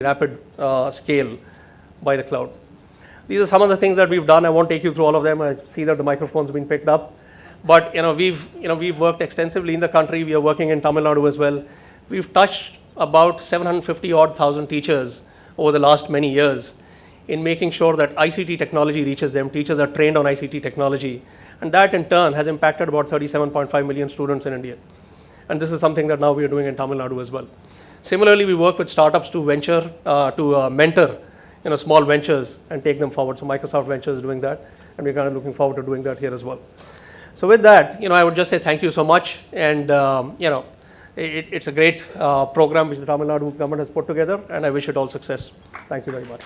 rapid scale by the cloud. These are some of the things that we've done. I won't take you through all of them. I see that the microphone's been picked up. But we've worked extensively in the country. We are working in Tamil Nadu as well. We've touched about 750 odd thousand teachers over the last many years in making sure that ICT technology reaches them. Teachers are trained on ICT technology. And that in turn has impacted about 37.5 million students in India. And this is something that now we are doing in Tamil Nadu as well. Similarly, we work with startups to mentor small ventures and take them forward. So Microsoft Ventures is doing that, and we're kind of looking forward to doing that here as well. So with that, I would just say thank you so much, and it's a great program which the Tamil Nadu government has put together, and I wish it all success. Thank you very much.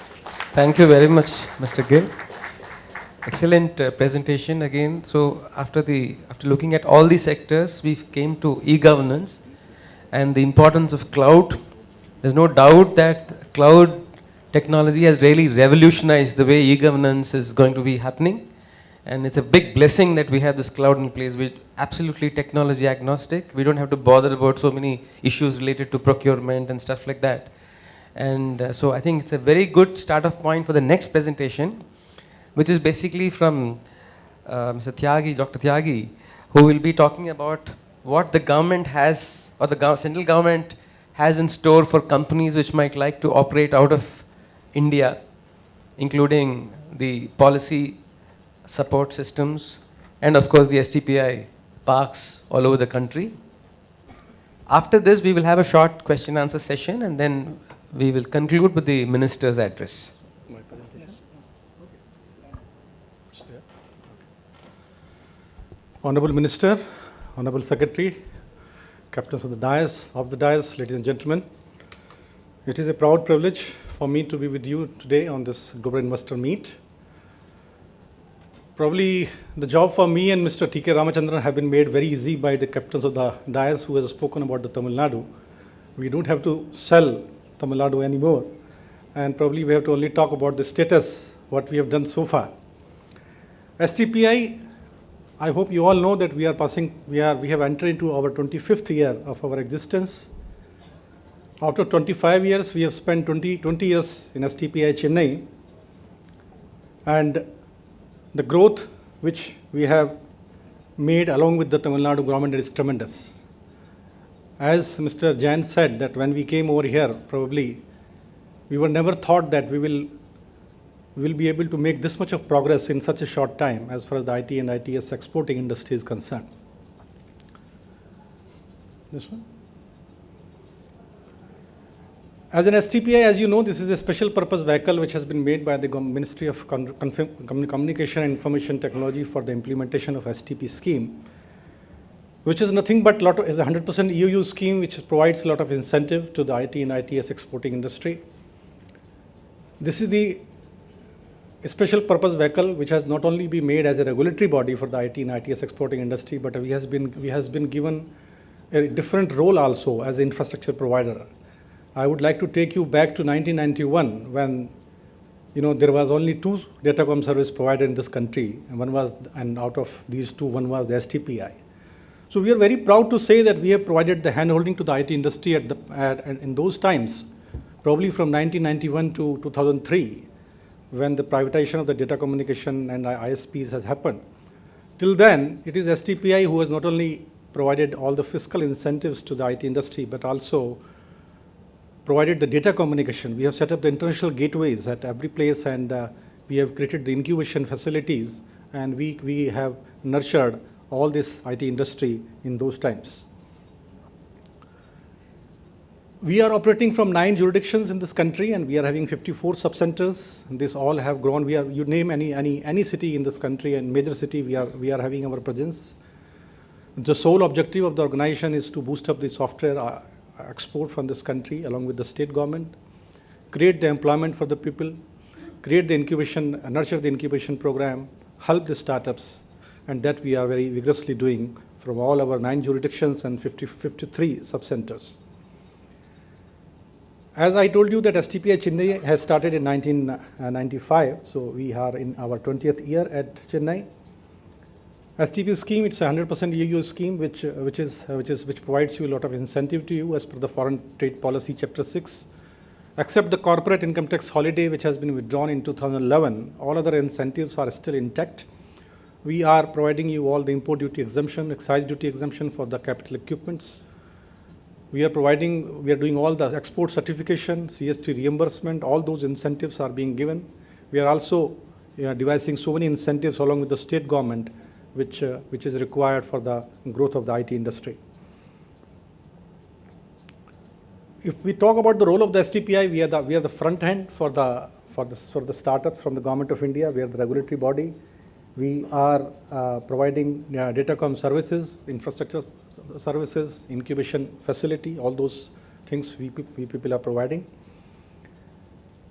Thank you very much, Mr. Gill. Excellent presentation again. So after looking at all these sectors, we came to e-governance and the importance of cloud. There's no doubt that cloud technology has really revolutionized the way e-governance is going to be happening. And it's a big blessing that we have this cloud in place. We're absolutely technology agnostic. We don't have to bother about so many issues related to procurement and stuff like that. And so I think it's a very good start-off point for the next presentation, which is basically from Mr. Tyagi, Dr. Tyagi, who will be talking about what the government has, or the central government has in store for companies which might like to operate out of India, including the policy support systems and of course the STPI parks all over the country. After this, we will have a short question answer session, and then we will conclude with the minister's address. Honorable Minister, Honorable Secretary, Captains of the dais, ladies and gentlemen, it is a proud privilege for me to be with you today on this Global Investor Meet. Probably the job for me and Mr. T.K. Ramachandran have been made very easy by the captains of the dais who has spoken about the Tamil Nadu. We don't have to sell Tamil Nadu anymore, and probably we have to only talk about the status, what we have done so far. STPI, I hope you all know that we have entered into our 25th year of our existence. After 25 years, we have spent 20 years in STPI Chennai, and the growth which we have made along with the Tamil Nadu government is tremendous. As Mr. Jain said, that when we came over here, probably we were never thought that we will be able to make this much of progress in such a short time as far as the IT and ITS exporting industry is concerned. This one. As an STPI, as you know, this is a special purpose vehicle which has been made by the Ministry of Communication and Information Technology for the implementation of STP scheme, which is nothing but is a 100% EOU scheme which provides a lot of incentive to the IT and ITS exporting industry. This is the special purpose vehicle which has not only been made as a regulatory body for the IT and ITS exporting industry, but we has been given a different role also as an infrastructure provider. I would like to take you back to 1991 when there was only two datacom service provided in this country, and out of these two, one was the STPI. So we are very proud to say that we have provided the handholding to the IT industry in those times, probably from 1991 to 2003, when the privatization of the data communication and ISPs has happened. Till then, it is STPI who has not only provided all the fiscal incentives to the IT industry, but also provided the data communication. We have set up the international gateways at every place, and we have created the incubation facilities, and we have nurtured all this IT industry in those times. We are operating from 9 jurisdictions in this country, and we are having 54 subcenters. These all have grown. You name any city in this country and major city, we are having our presence. The sole objective of the organization is to boost up the software export from this country along with the state government, create the employment for the people, create the incubation, nurture the incubation program, help the startups, and that we are very vigorously doing from all our 9 jurisdictions and 53 subcenters. As I told you that STPI Chennai has started in 1995, so we are in our 20th year at Chennai. STP scheme, it's a 100% EOU scheme which provides you a lot of incentive to you as per the Foreign Trade Policy Chapter 6. Except the corporate income tax holiday, which has been withdrawn in 2011, all other incentives are still intact. We are providing you all the import duty exemption, excise duty exemption for the capital equipments. We are doing all the export certification, CST reimbursement, all those incentives are being given. We are also devising so many incentives along with the state government, which is required for the growth of the IT industry. If we talk about the role of the STPI, we are the front end for the startups from the Government of India. We are the regulatory body. We are providing datacom services, infrastructure services, incubation facility, all those things we people are providing.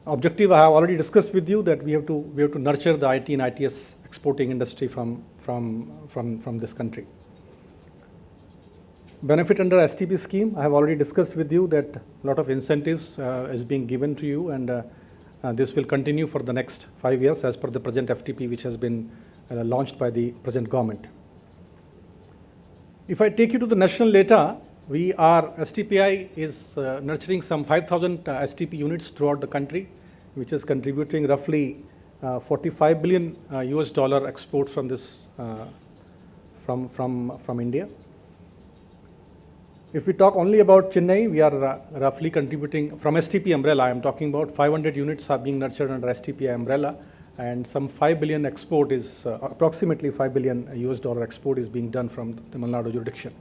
Objective I have already discussed with you that we have to nurture the IT and ITS exporting industry from this country. Benefit under STP scheme, I have already discussed with you that a lot of incentives is being given to you, and this will continue for the next 5 years as per the present FTP which has been launched by the present government. If I take you to the national data, STPI is nurturing some 5,000 STP units throughout the country, which is contributing roughly $45 billion US dollar exports from this from India. If we talk only about Chennai, we are roughly contributing from STP umbrella. I am talking about 500 units are being nurtured under STPI umbrella, and some 5 billion export is approximately 5 billion US dollar export is being done from Tamil Nadu jurisdiction.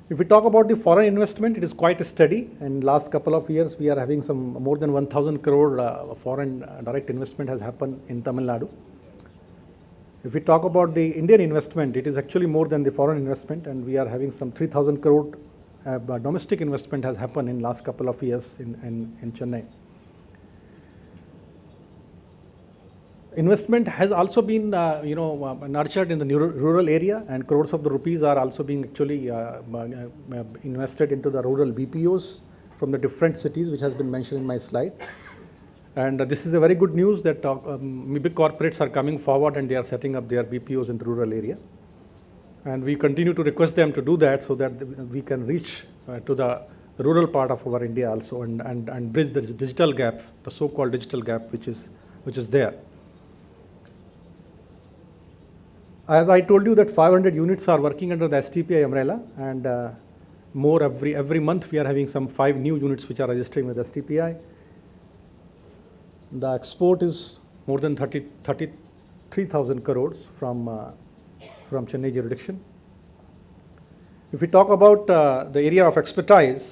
If we talk about the foreign investment, it is quite steady. In last couple of years, we are having some more than 1,000 crore foreign direct investment has happened in Tamil Nadu. If we talk about the Indian investment, it is actually more than the foreign investment, and we are having some 3,000 crore domestic investment has happened in last couple of years in Chennai. Investment has also been nurtured in the rural area, and crores of the rupees are also being actually invested into the rural BPOs from the different cities, which has been mentioned in my slide. And this is a very good news that big corporates are coming forward and they are setting up their BPOs in the rural area. And we continue to request them to do that so that we can reach to the rural part of our India also and bridge the digital gap, the so-called digital gap which is there. As I told you that 500 units are working under the STPI umbrella, and more every month we are having some 5 new units which are registering with STPI. The export is more than 33,000 crores from Chennai jurisdiction. If we talk about the area of expertise,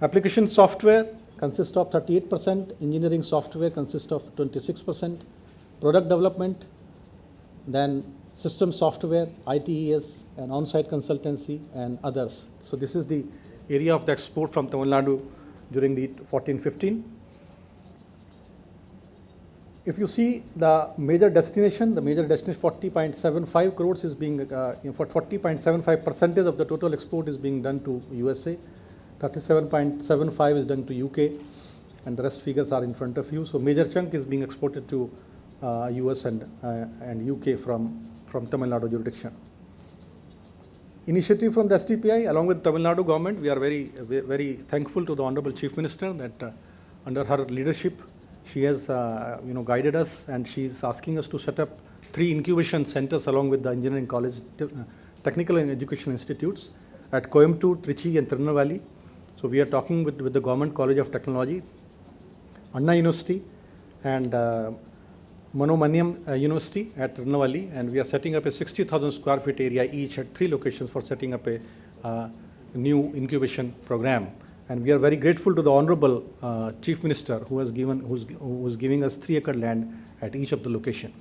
application software consists of 38%, engineering software consists of 26%, product development, then system software, ITES, and on-site consultancy, and others. So this is the area of the export from Tamil Nadu during the 14-15. If you see the major destination 40.75 crores is being, for 40.75% of the total export is being done to USA, 37.75 is done to UK, and the rest figures are in front of you. So major chunk is being exported to US and UK from Tamil Nadu jurisdiction. Initiative from the STPI along with Tamil Nadu government, we are very thankful to the Honorable Chief Minister that under her leadership she has guided us, and she is asking us to set up 3 incubation centers along with the engineering college, technical and education institutes at Coimbatore, Trichy and Tirunelveli. So we are talking with the Government College of Technology, Anna University, and Manomaniam University at Tirunelveli, and we are setting up a 60,000 square feet area each at 3 locations for setting up a new incubation program. And we are very grateful to the Honorable Chief Minister who's giving us 3-acre land at each of the location.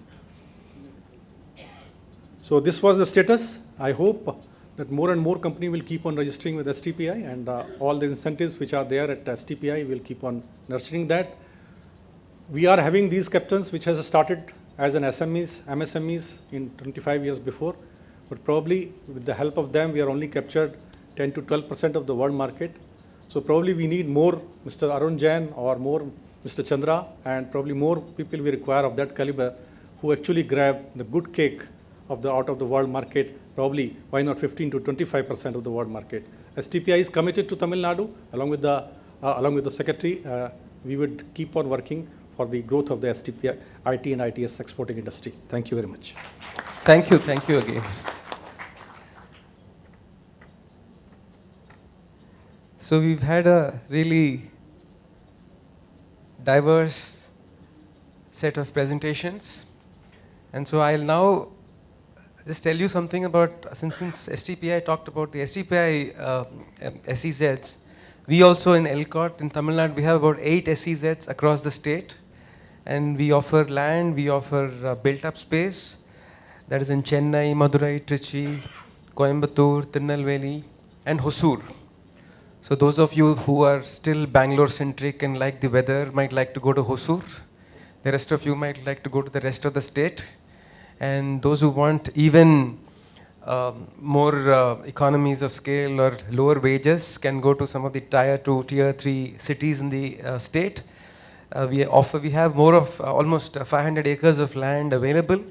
So this was the status. I hope that more and more company will keep on registering with STPI, and all the incentives which are there at STPI will keep on nurturing that. We are having these captains which has started as an MSMEs in 25 years before, but probably with the help of them we are only captured 10 to 12% of the world market. So probably we need more Mr. Arun Jain or more Mr. Chandra, and probably more people we require of that caliber who actually grab the good cake of the out of the world market, probably why not 15 to 25% of the world market. STPI is committed to Tamil Nadu, along with the secretary. We would keep on working for the growth of the STPI, IT and ITS exporting industry. Thank you very much. Thank you again. So we've had a really diverse set of presentations. And so I'll now just tell you something about, since STPI talked about the STPI SEZs, we also in ELCOT in Tamil Nadu, we have about 8 SEZs across the state. And we offer land, we offer built up space, that is in Chennai, Madurai, Trichy, Coimbatore, Tirunelveli, and Hosur. So those of you who are still Bangalore centric and like the weather might like to go to Hosur. The rest of you might like to go to the rest of the state. And those who want even more economies of scale or lower wages can go to some of the tier 2, tier 3 cities in the state. We have more of almost 500 acres of land available,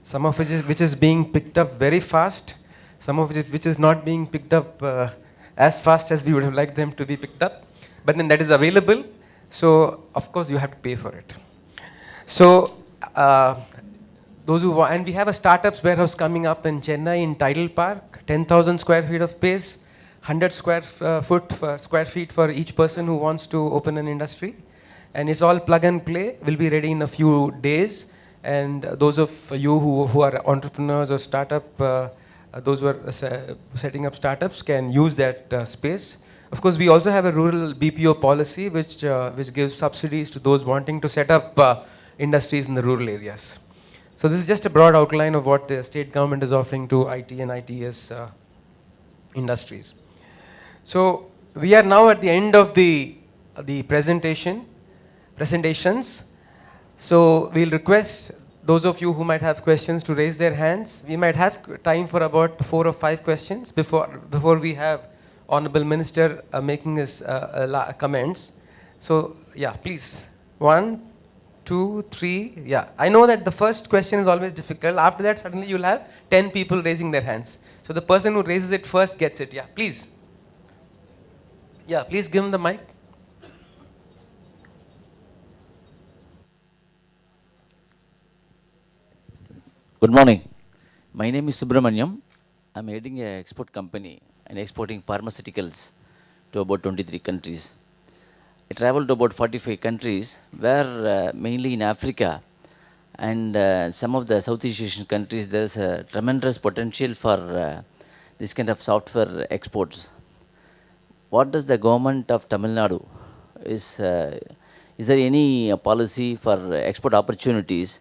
some of which is being picked up very fast, some of which is not being picked up as fast as we would have liked them to be picked up, but then that is available, so of course you have to pay for it. So those who want, and we have a startups warehouse coming up in Chennai in Tidal Park, 10,000 square feet of space, 100 square feet for each person who wants to open an industry. And it's all plug and play, will be ready in a few days. And those of you who are entrepreneurs or those who are setting up startups can use that space. Of course, we also have a rural BPO policy which gives subsidies to those wanting to set up industries in the rural areas. So this is just a broad outline of what the state government is offering to IT and ITS industries. So we are now at the end of the presentations. So we'll request those of you who might have questions to raise their hands. We might have time for about 4 or 5 questions before we have Honorable Minister making his comments. So yeah, please. 1, 2, 3. Yeah, I know that the first question is always difficult. After that, suddenly you'll have 10 people raising their hands. So the person who raises it first gets it. Yeah, please. Yeah, please give him the mic. Good morning. My name is Subramaniam. I'm heading an export company and exporting pharmaceuticals to about 23 countries. I traveled to about 45 countries, where mainly in Africa and some of the Southeast Asian countries, there's a tremendous potential for this kind of software exports. What does the government of Tamil Nadu is there any policy for export opportunities?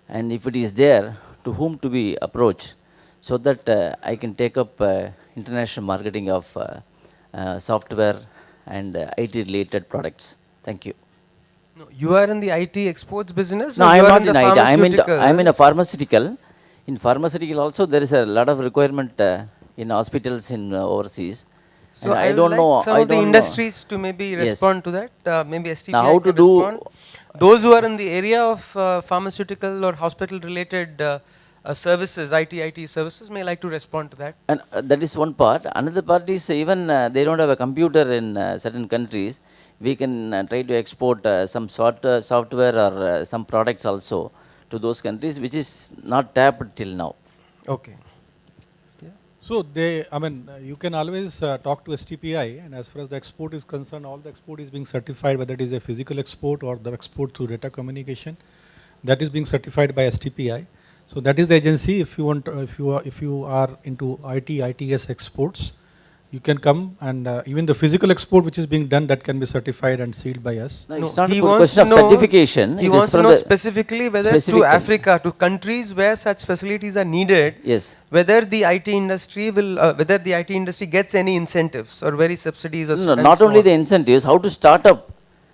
And if it is there, to whom to be approached, so that I can take up international marketing of software and IT-related products. Thank you. No, you are in the IT exports business? No, or I you am are not in IT. I'm in a pharmaceutical. In pharmaceutical also, there is a lot of requirement in hospitals in overseas. So and I would don't like know. some I of the don't industries to maybe Yes. respond to that. Maybe STPI Now, how can to do- respond. Those who are in the area of pharmaceutical or hospital-related services, IT services, may like to respond to that. And that is one part. Another part is even they don't have a computer in certain countries. We can try to export some software or some products also to those countries, which is not tapped till now. Okay. So you can always talk to STPI, and as far as the export is concerned, all the export is being certified, whether it is a physical export or the export through data communication, that is being certified by STPI. So that is the agency. If you are into ITS exports, you can come, and even the physical export which is being done, that can be certified and sealed by us. No, No, it's not a he good wants question of to know- certification. He It is wants to from know the specifically whether specific to Africa, to countries where such facilities are needed, Yes. whether the IT industry whether the IT industry gets any incentives or very subsidies. Or No, and not so only on. the incentives, how to start up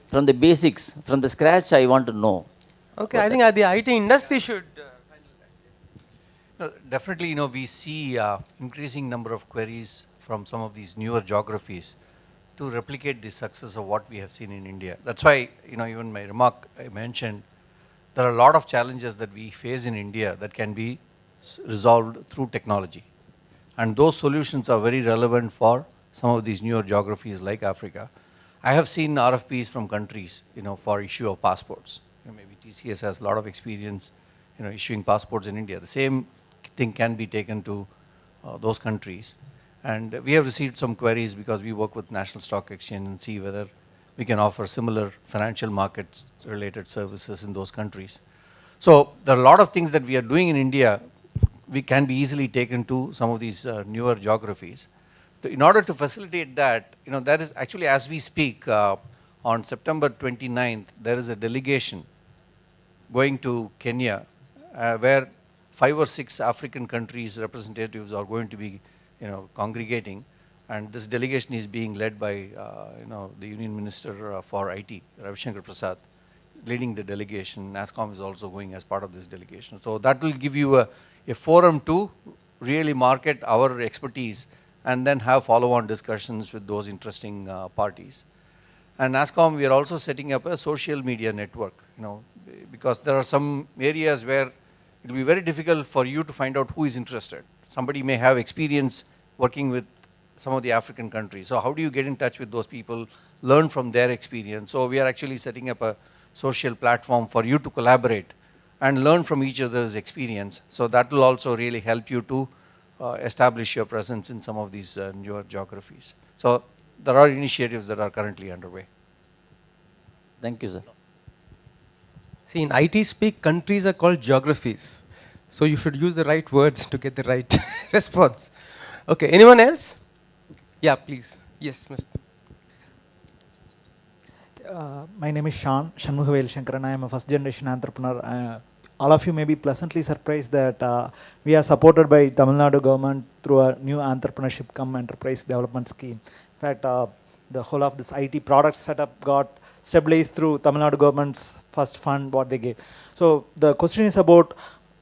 from the basics, from the scratch, I want to know. Okay, I think the IT industry should. No, definitely, we see increasing number of queries from some of these newer geographies to replicate the success of what we have seen in India. That's why, even my remark I mentioned, there are a lot of challenges that we face in India that can be resolved through technology. And those solutions are very relevant for some of these newer geographies like Africa. I have seen RFPs from countries, for issue of passports. Maybe TCS has a lot of experience, issuing passports in India. The same thing can be taken to those countries. And we have received some queries because we work with National Stock Exchange and see whether we can offer similar financial markets related services in those countries. So there are a lot of things that we are doing in India, we can be easily taken to some of these newer geographies. So in order to facilitate that, that is actually as we speak, on September 29th, there is a delegation going to Kenya, where 5 or 6 African countries representatives are going to be, congregating, and this delegation is being led by, the Union Minister for IT, Ravi Shankar Prasad, leading the delegation. NASSCOM is also going as part of this delegation. So that will give you a forum to really market our expertise and then have follow-on discussions with those interesting parties. And NASSCOM, we are also setting up a social media network, because there are some areas where it will be very difficult for you to find out who is interested. Somebody may have experience working with some of the African countries. So how do you get in touch with those people, learn from their experience? So we are actually setting up a social platform for you to collaborate and learn from each other's experience. So that will also really help you to establish your presence in some of these newer geographies. So there are initiatives that are currently underway. Thank you, sir. See, in IT speak, countries are called geographies. So you should use the right words to get the right response. Okay, anyone else? Yeah, please. Yes, Mr. My name is Shanmugavel Shankaran. I am a first generation entrepreneur. All of you may be pleasantly surprised that we are supported by Tamil Nadu government through a new entrepreneurship cum enterprise development scheme. In fact, the whole of this IT product setup got stabilized through Tamil Nadu government's first fund what they gave. So the question is about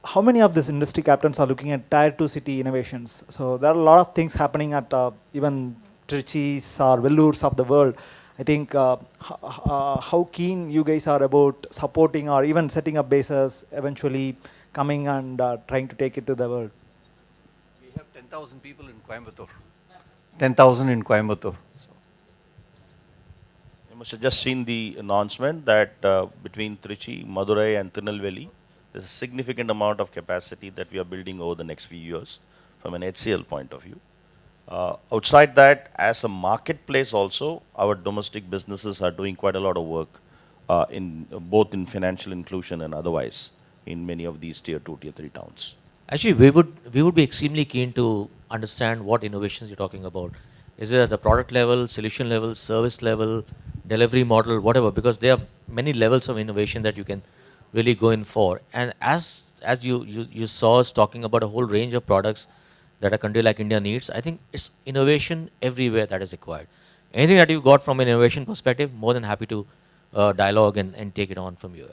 how many of these industry captains are looking at tier 2 city innovations. So there are a lot of things happening at even Trichy's or Vellores of the world. I think how keen you guys are about supporting or even setting up bases, eventually coming and trying to take it to the world. We have 10,000 people in Coimbatore. 10,000 in Coimbatore. You must have just seen the announcement that between Trichy, Madurai and Tirunelveli, there's a significant amount of capacity that we are building over the next few years from an HCL point of view. Outside that, as a marketplace also, our domestic businesses are doing quite a lot of work in both in financial inclusion and otherwise in many of these tier 2, tier 3 towns. Actually, we would be extremely keen to understand what innovations you're talking about. Is it at the product level, solution level, service level, delivery model, whatever, because there are many levels of innovation that you can really go in for. And as you saw us talking about a whole range of products that a country like India needs, I think it's innovation everywhere that is required. Anything that you got from an innovation perspective, more than happy to dialogue and take it on from you.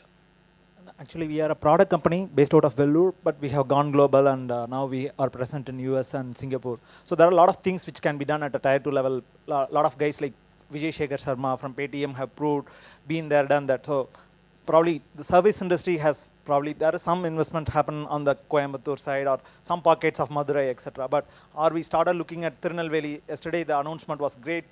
Actually, we are a product company based out of Vellore, but we have gone global and now we are present in US and Singapore. So there are a lot of things which can be done at a tier 2 level. A lot of guys like Vijay Shekhar Sharma from Paytm have proved, been there, done that. So probably the service industry has there is some investment happen on the Coimbatore side or some pockets of Madurai, etc. But we started looking at Tirunelveli. Yesterday the announcement was great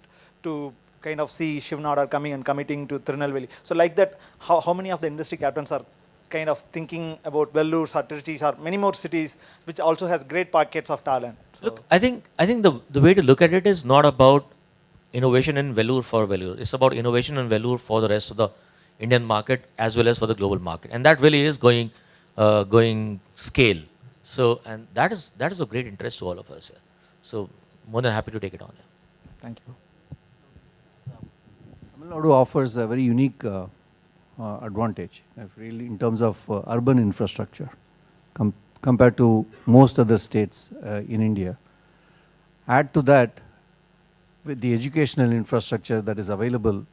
to kind of see Shiv Nadar coming and committing to Tirunelveli. So like that, how many of the industry captains are kind of thinking about Vellore or Trichy or many more cities which also has great pockets of talent? So look, I think the way to look at it is not about innovation in Vellore for Vellore. It's about innovation in Vellore for the rest of the Indian market as well as for the global market, and that really is going scale. So, and that is of great interest to all of us. So, more than happy to take it on. thank you. Tamil Nadu offers a very unique advantage, really, in terms of urban infrastructure compared to most other states in India. Add to that, with the educational infrastructure that is available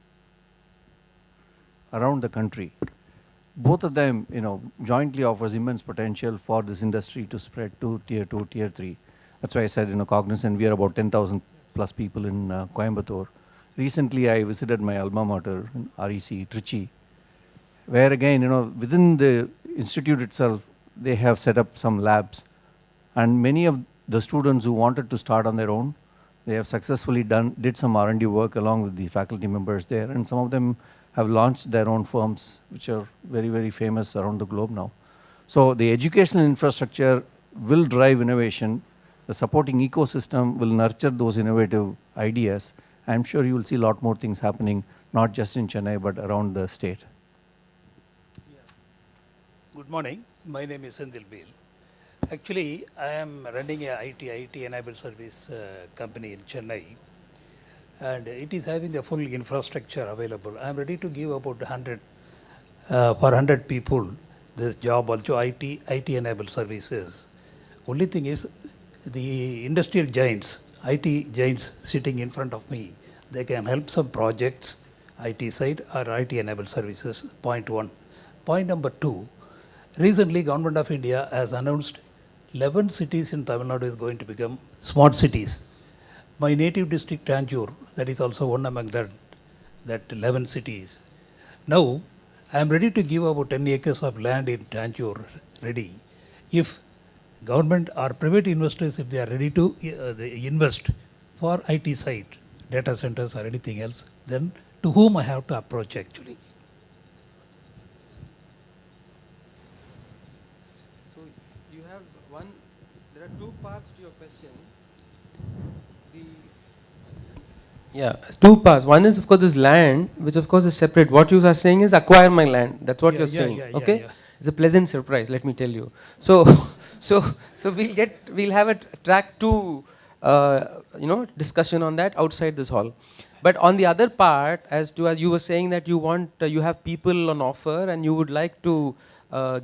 around the country, both of them, jointly offers immense potential for this industry to spread to tier 2, tier 3. That's why I said, Cognizant, we are about 10,000 plus people in Coimbatore. Recently, I visited my alma mater, REC, Trichy, where again, within the institute itself, they have set up some labs And many of the students who wanted to start on their own, they have successfully did some R&D work along with the faculty members there, and some of them have launched their own firms, which are very, very famous around the globe now. So the educational infrastructure will drive innovation. The supporting ecosystem will nurture those innovative ideas. I'm sure you will see a lot more things happening, not just in Chennai, but around the state. Good morning. My name is Sendil Beel. Actually, I am running a IT enabled service company in Chennai, and it is having the full infrastructure available. I am ready to give about 100 for 100 people this job, also IT enabled services. Only thing is, the industrial giants, IT giants sitting in front of me, they can help some projects, IT side or IT enabled services. Point one. Point number two. Recently, Government of India has announced 11 cities in Tamil Nadu is going to become smart cities. My native district, Tanjore, that is also one among that 11 cities. Now, I am ready to give about 10 acres of land in Tanjore ready. If government or private investors, if they are ready to they invest for IT side, data centers or anything else, then to whom I have to approach actually? You have one, there are two parts to your question. Yeah, two parts. One is, of course, this land, which of course is separate. What you are saying is acquire my land. That's what you're saying. Okay? Yeah. It's a pleasant surprise, let me tell you. So we'll have a track two, discussion on that outside this hall. But on the other part, as you were saying that you want, you have people on offer and you would like to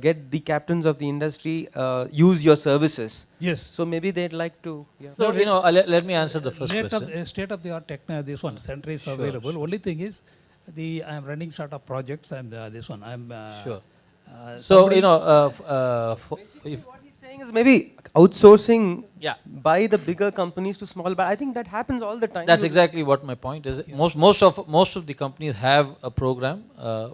get the captains of the industry use your services. Yes. So maybe they'd like to. Yeah. So, let me answer the first question. State of the art technology, this one center is available. Only thing is, I am running sort of projects and this one I'm. Sure. So Basically what he's saying is maybe outsourcing by the bigger companies to small, but I think that happens all the time. That's exactly what my point is. Yeah. Most of the companies have a program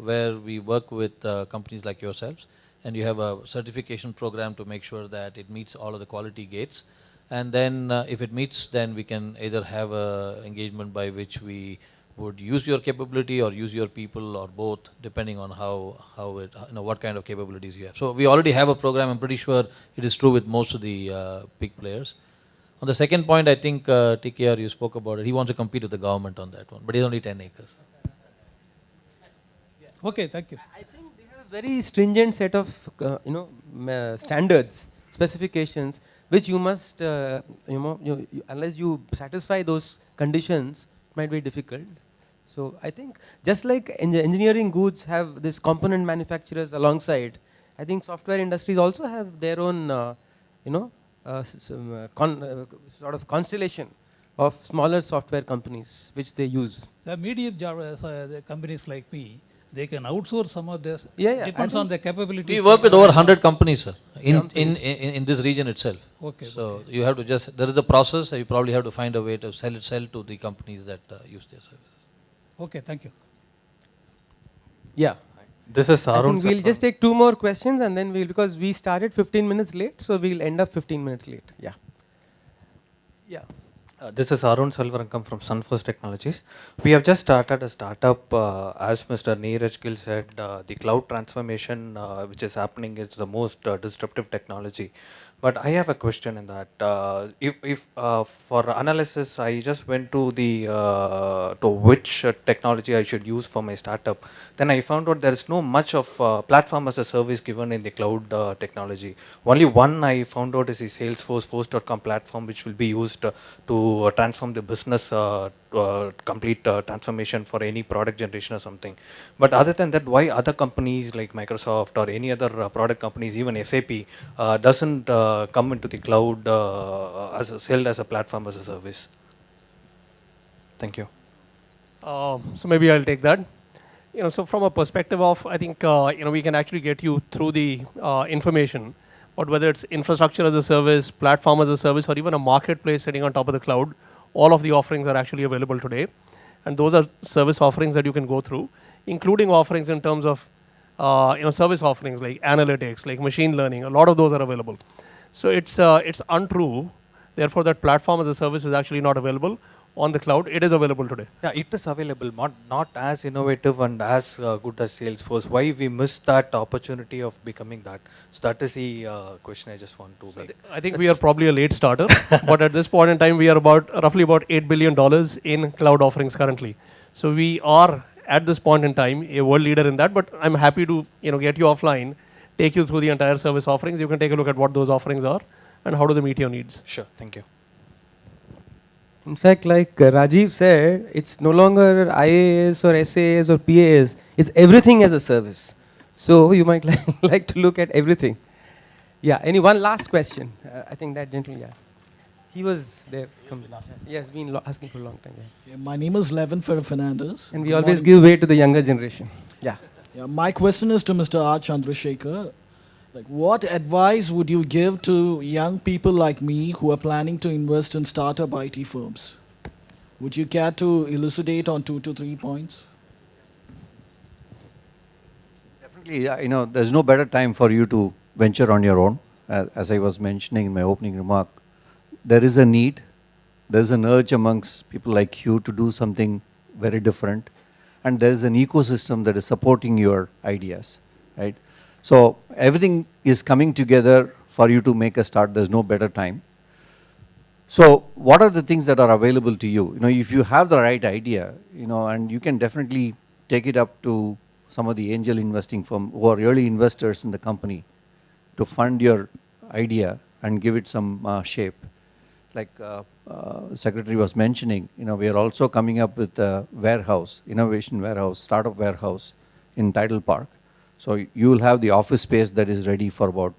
where we work with companies like yourselves, and you have a certification program to make sure that it meets all of the quality gates. And then if it meets, then we can either have a engagement by which we would use your capability or use your people or both, depending on what kind of capabilities you have. So we already have a program. I'm pretty sure it is true with most of the big players. On the second point, I think TKR, you spoke about it. He wants to compete with the government on that one, but it's only 10 acres. okay, thank you. I think they have a very stringent set of standards, specifications, which you must, unless you satisfy those conditions, it might be difficult. So I think just like engineering goods have this component manufacturers alongside, I think software industries also have their own, sort of constellation of smaller software companies which they use. The medium the companies like me, they can outsource some of this. Yeah, Depends on the capabilities. We work with over 100 companies, sir, in this region itself. Okay. So you have to there is a process. You probably have to find a way to sell to the companies that use their services. Okay, thank you. Yeah. This is I Arun. think we'll just take two more questions and then because we started 15 minutes late, so we'll end up 15 minutes late. Yeah. Yeah. This is Arun Selvarangam from Sunfirst Technologies. We have just started a startup, as Mr. Neeraj Gill said, the cloud transformation which is happening is the most disruptive technology. But I have a question in that. If for analysis, I just went to to which technology I should use for my startup, then I found out there is no much of platform as a service given in the cloud technology. Only one I found out is the Salesforce Force.com platform, which will be used to transform the business, complete transformation for any product generation or something. But other than that, why other companies like Microsoft or any other product companies, even SAP, doesn't come into the cloud sold as a platform as a service? Thank you. So maybe I'll take that. So from a perspective of, I think, we can actually get you through the information, but whether it's infrastructure as a service, platform as a service, or even a marketplace sitting on top of the cloud, all of the offerings are actually available today. And those are service offerings that you can go through, including offerings in terms of, service offerings like analytics, like machine learning. A lot of those are available. So it's untrue. Therefore, that platform as a service is actually not available on the cloud. It is available today. Yeah, it is available, not as innovative and as good as Salesforce. Why we missed that opportunity of becoming that? So that is the question I just want to make. I think we are probably a late starter, but at this point in time, we are roughly about $8 billion in cloud offerings currently. So we are at this point in time a world leader in that. But I'm happy to get you offline, take you through the entire service offerings. You can take a look at what those offerings are and how do they meet your needs. Sure, thank you. In fact, like Rajiv said, it's no longer IAS or SAS or PAS. It's everything as a service. So you might like to look at everything. Yeah, one last question? I think that gentleman, yeah. He was there. He has been asking for a long time. Yeah. My name is Levin Fernandez. And we always give way to the younger generation. Yeah. My question is to Mr. R. Chandrasekhar. What advice would you give to young people like me who are planning to invest in startup IT firms? Would you care to elucidate on 2 to 3 points? Definitely, there's no better time for you to venture on your own. As I was mentioning in my opening remark, there is a need, there's an urge amongst people like you to do something very different, and there is an ecosystem that is supporting your ideas, right? So everything is coming together for you to make a start. There's no better time. So what are the things that are available to you? If you have the right idea, and you can definitely take it up to some of the angel investing firm who are early investors in the company to fund your idea and give it some shape. Like Secretary was mentioning, we are also coming up with a warehouse, innovation warehouse, startup warehouse in Tidal Park. So you will have the office space that is ready for about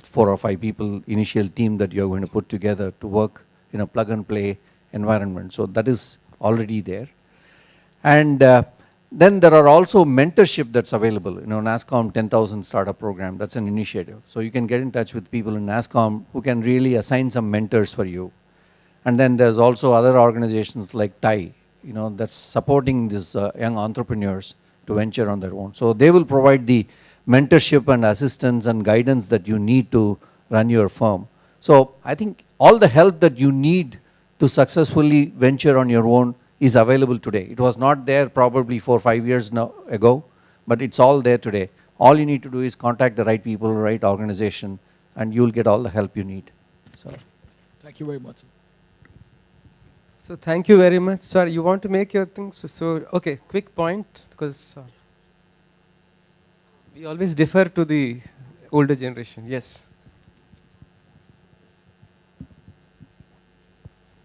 4 or 5 people, initial team that you're going to put together to work in a plug and play environment. So that is already there. And then there are also mentorship that's available. NASSCOM 10,000 startup program, that's an initiative. So you can get in touch with people in NASSCOM who can really assign some mentors for you. And then there's also other organizations like TIE, that's supporting these young entrepreneurs to venture on their own. So they will provide the mentorship and assistance and guidance that you need to run your firm. So I think all the help that you need to successfully venture on your own is available today. It was not there probably 4 or 5 years ago, but it's all there today. All you need to do is contact the right people, right organization, and you'll get all the help you need. So, thank you very much. So thank you very much. Sir, you want to make your things? So, okay, quick point, because we always defer to the older generation. Yes.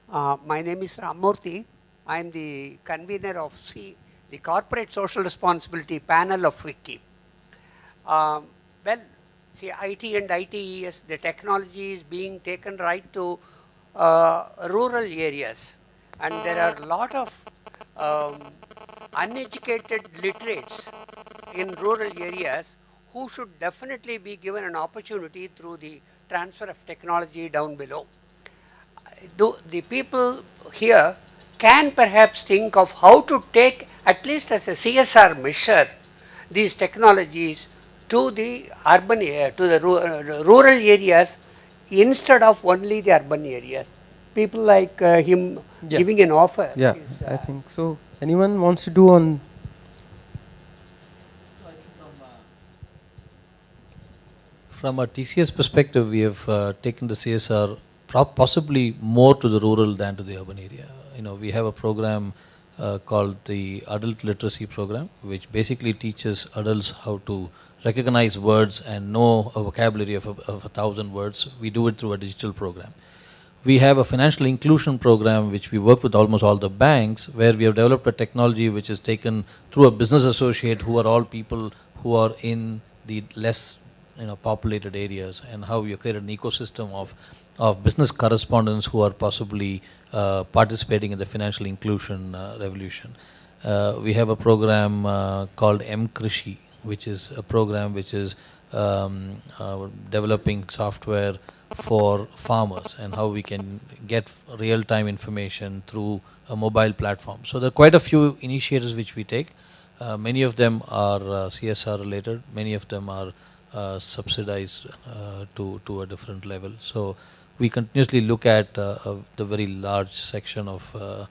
My name is Ramurthy. I am the convener of the Corporate Social Responsibility Panel of WICCI. IT and ITES, the technology is being taken right to rural areas. And there are a lot of uneducated literates in rural areas who should definitely be given an opportunity through the transfer of technology down below. The people here can perhaps think of how to take, at least as a CSR measure, these technologies to the urban area, to the rural areas instead of only the urban areas. People like him giving an offer. Yeah, I think so. Anyone wants to do on? From a TCS perspective, we have taken the CSR possibly more to the rural than to the urban area. We have a program called the Adult Literacy Program, which basically teaches adults how to recognize words and know a vocabulary of 1,000 words. We do it through a digital program. We have a financial inclusion program which we work with almost all the banks, where we have developed a technology which is taken through a business associate who are all people who are in the less populated areas, and how we have created an ecosystem of business correspondents who are possibly participating in the financial inclusion revolution. We have a program called M-Krishi, which is a program which is developing software for farmers and how we can get real-time information through a mobile platform. So there are quite a few initiatives which we take. Many of them are CSR related, many of them are subsidized to a different level. So we continuously look at the very large section of,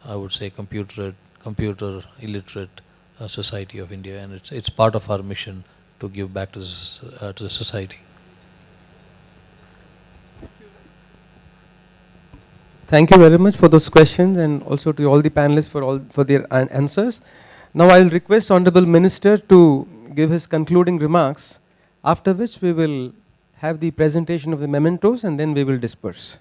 I would say, computer illiterate society of India, and it's part of our mission to give back to the society. Thank you very much for those questions, and also to all the panelists for their answers. Now I will request Honorable Minister to give his concluding remarks, after which we will have the presentation of the mementos and then we will disperse.